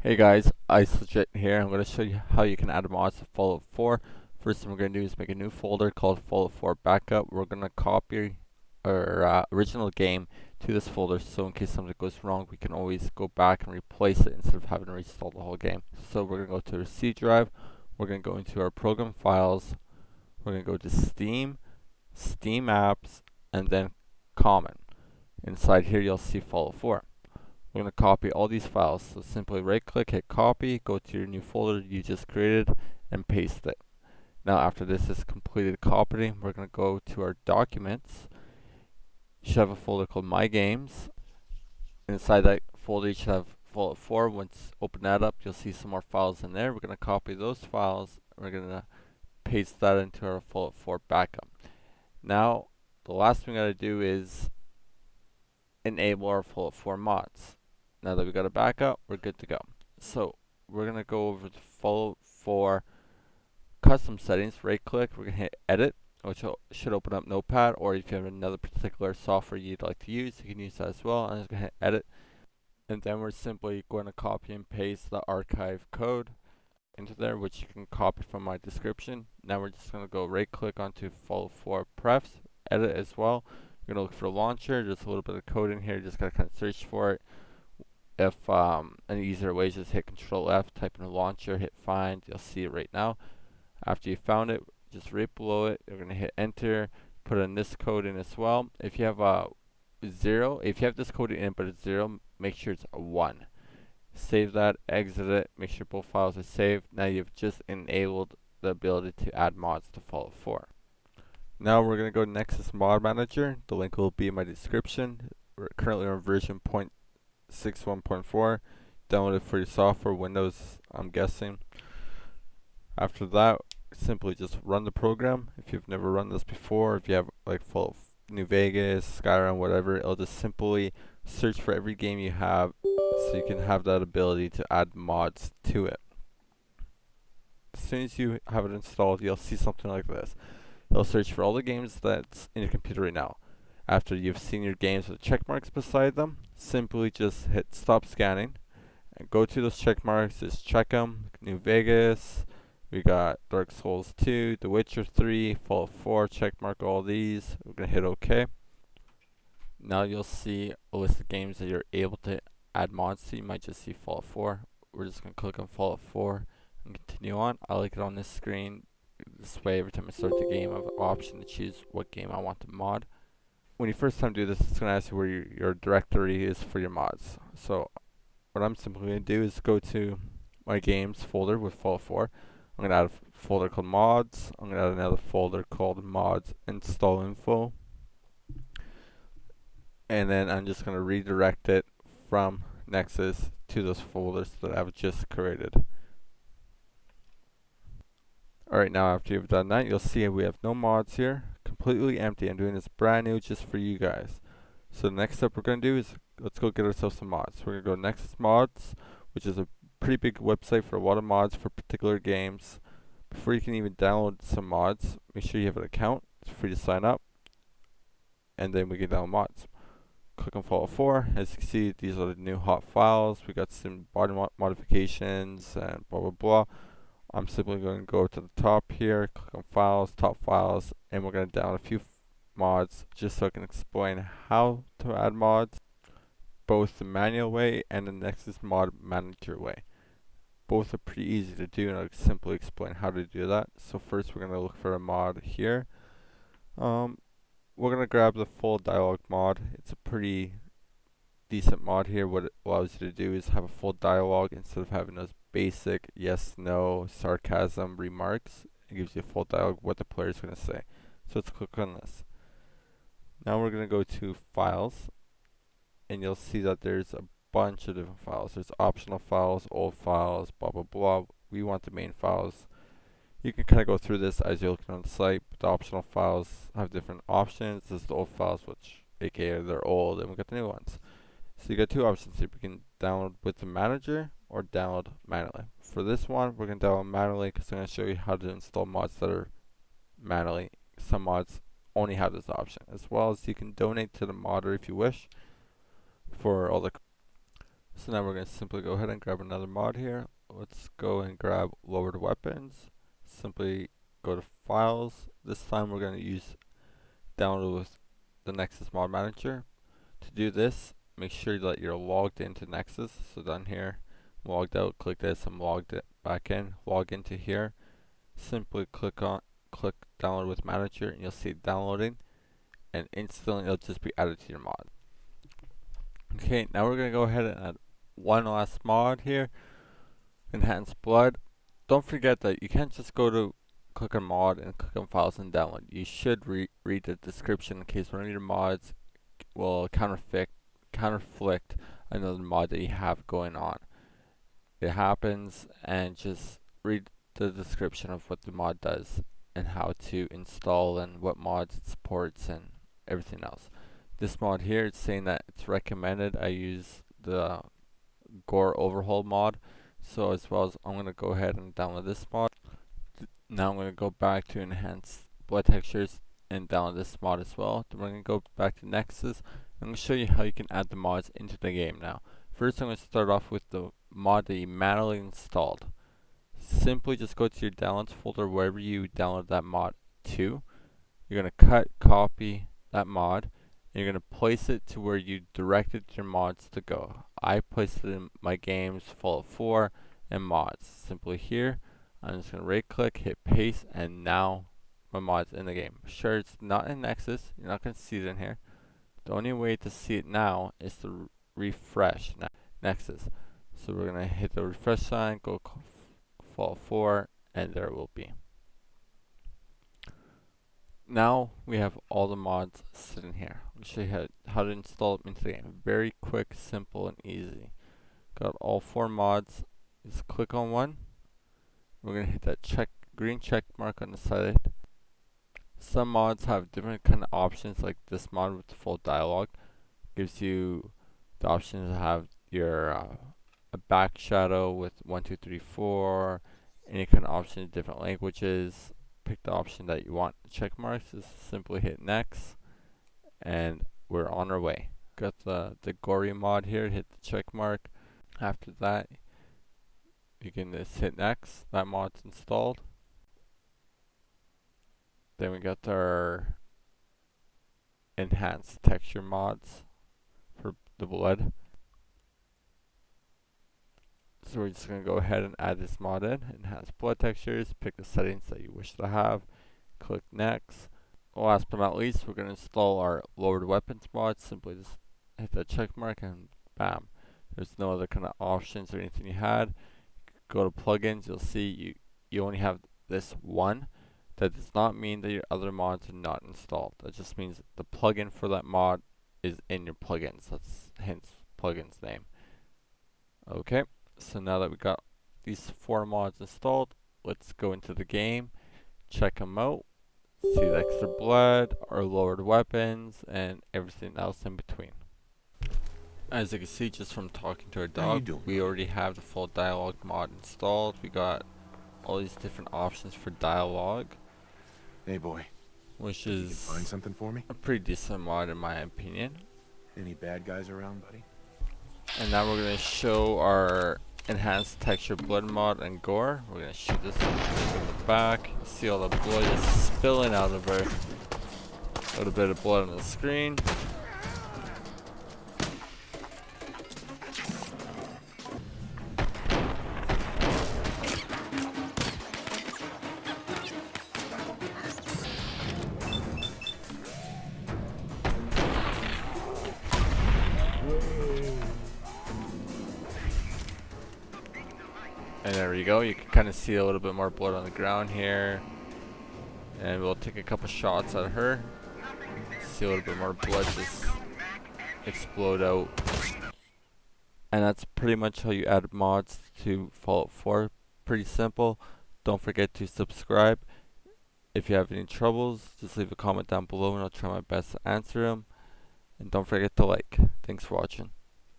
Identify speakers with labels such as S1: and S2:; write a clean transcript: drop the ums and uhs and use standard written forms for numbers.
S1: Hey guys, IceLegit here. I'm going to show you how you can add mods to FallOut 4. First thing we're going to do is make a new folder called FallOut 4 Backup. We're going to copy our original game to this folder, so in case something goes wrong, we can always go back and replace it instead of having to reinstall the whole game. So we're going to go to the C drive. We're going to go into our program files. We're going to go to Steam, Steam Apps, and then Common. Inside here, you'll see FallOut 4. We're going to copy all these files. So simply right click, hit copy, go to your new folder you just created, and paste it. Now after this is completed copying, we're going to go to our documents. You should have a folder called My Games. Inside that folder you should have FallOut 4. Once open that up, you'll see some more files in there. We're going to copy those files. We're going to paste that into our FallOut 4 backup. Now the last thing we got to do is enable our FallOut 4 mods. Now that we got a backup, we're good to go. So we're going to go over to FallOut 4 custom settings, right click, we're going to hit edit, which should open up Notepad, or if you have another particular software you'd like to use, you can use that as well. I'm just going to hit edit, and then we're simply going to copy and paste the archive code into there, which you can copy from my description. Now we're just going to go right click onto FallOut 4 prefs, edit as well. You're going to look for a launcher, there's a little bit of code in here, just got to kind of search for it. If an easier way is just hit CTRL F, type in a launcher, hit find, you'll see it right now. After you found it, just right below it, you're going to hit enter, put in this code in as well. If you have a 0, if you have this code in but it's 0, make sure it's a 1. Save that, exit it, make sure both files are saved. Now you've just enabled the ability to add mods to FallOut 4. Now we're going to go to Nexus Mod Manager. The link will be in my description. We're currently on version 0.61.4. Download it for your software, Windows, I'm guessing. After that, simply just run the program. If you've never run this before, if you have like FallOut New Vegas, Skyrim, whatever, it'll just simply search for every game you have, so you can have that ability to add mods to it. As soon as you have it installed, you'll see something like this. It'll search for all the games that's in your computer right now. After you've seen your games with check marks beside them, simply just hit stop scanning and go to those check marks, just check them. New Vegas, we got Dark Souls 2, The Witcher 3, FallOut 4, check mark all these. We're going to hit OK. Now you'll see a list of games that you're able to add mods to. You might just see FallOut 4. We're just going to click on FallOut 4 and continue on. I like it on this screen. This way, every time I start the game, I have an option to choose what game I want to mod. When you first time do this, it's going to ask you where your directory is for your mods. So what I'm simply going to do is go to my games folder with FallOut 4. I'm going to add a folder called mods. I'm going to add another folder called mods install info. And then I'm just going to redirect it from Nexus to those folders that I've just created. Alright, now after you've done that, you'll see we have no mods here. Completely empty. I'm doing this brand new just for you guys. So the next step we're going to do is let's go get ourselves some mods. We're going to go to Nexus Mods, which is a pretty big website for a lot of mods for particular games. Before you can even download some mods, make sure you have an account. It's free to sign up. And then we can download mods. Click on FallOut 4. As you can see, these are the new hot files. We got some body modifications and blah blah blah. I'm simply going to go to the top here, click on Files, Top Files, and we're going to download a few mods just so I can explain how to add mods, both the manual way and the Nexus Mod Manager way. Both are pretty easy to do, and I'll simply explain how to do that. So first we're going to look for a mod here. We're going to grab the full dialogue mod. It's a pretty decent mod here. What it allows you to do is have a full dialogue instead of having those basic yes, no, sarcasm remarks. It gives you a full dialogue what the player is going to say. So let's click on this. Now we're going to go to Files, and you'll see that there's a bunch of different files. There's optional files, old files, blah blah blah. We want the main files. You can kind of go through this as you're looking on the site, but the optional files have different options. This is the old files, which aka they're old, and we got the new ones. So you got two options here. We can download with the manager or download manually. For this one, we're going to download manually because I'm going to show you how to install mods that are manually. Some mods only have this option, as well as you can donate to the modder if you wish for all the. So now we're going to simply go ahead and grab another mod here. Let's go and grab lowered weapons. Simply go to files. This time we're going to use download with the Nexus mod manager. To do this, make sure that you're logged into Nexus. So down here, I'm logged out, click this, I'm logged back in, log into here. Simply click download with manager and you'll see it downloading, and instantly it'll just be added to your mod. Okay, now we're going to go ahead and add one last mod here, Enhanced Blood. Don't forget that you can't just go to click on mod and click on files and download. You should read the description in case one of your mods will conflict another mod that you have going on. It happens, and just read the description of what the mod does and how to install and what mods it supports and everything else. This mod here, it's saying that it's recommended I use the Gore Overhaul mod. So as well as I'm going to go ahead and download this mod. Now I'm going to go back to Enhanced Blood Textures and download this mod as well. Then we're going to go back to Nexus. I'm going to show you how you can add the mods into the game now. First, I'm going to start off with the mod that you manually installed. Simply just go to your downloads folder wherever you download that mod to. You're going to copy that mod, and you're going to place it to where you directed your mods to go. I placed it in my games, FallOut 4 and mods. Simply here, I'm just going to right click, hit paste, and now my mod's in the game. Sure, it's not in Nexus, you're not going to see it in here. The only way to see it now is to refresh Nexus. So we're going to hit the refresh sign, go FallOut 4, and there it will be. Now we have all the mods sitting here. I'll show you how to install them into the game. Very quick, simple, and easy. Got all 4 mods. Just click on one. We're going to hit that green check mark on the side. Some mods have different kind of options, like this mod with the full dialogue. Gives you the option to have your a back shadow with 1, 2, 3, 4. Any kind of option in different languages. Pick the option that you want. Check marks, just simply hit next, and we're on our way. Got the gory mod here, hit the check mark. After that, you can just hit next. That mod's installed. Then we got our enhanced texture mods for the blood. So we're just going to go ahead and add this mod in. Enhance blood textures, pick the settings that you wish to have, click next. Last but not least, we're going to install our lowered weapons mod. Simply just hit that check mark and bam. There's no other kind of options or anything you had. Go to plugins, you'll see you only have this one. That does not mean that your other mods are not installed. That just means the plugin for that mod is in your plugins. That's hence plugin's name. Okay. So now that we got these 4 mods installed, let's go into the game, check them out, see the extra blood, our lowered weapons, and everything else in between. As you can see just from talking to our dog, we already have the full dialogue mod installed. We got all these different options for dialogue.
S2: Hey boy,
S1: which
S2: you can
S1: is
S2: find something for me?
S1: a pretty decent mod in my opinion.
S2: Any bad guys around, buddy?
S1: And now we're going to show our enhanced texture blood mod and gore. We're going to shoot this in the back. See all the blood is spilling out of her. A little bit of blood on the screen. And there we go, you can kind of see a little bit more blood on the ground here. And we'll take a couple shots at her. See a little bit more blood just explode out. And that's pretty much how you add mods to FallOut 4. Pretty simple. Don't forget to subscribe. If you have any troubles, just leave a comment down below and I'll try my best to answer them. And don't forget to like. Thanks for watching.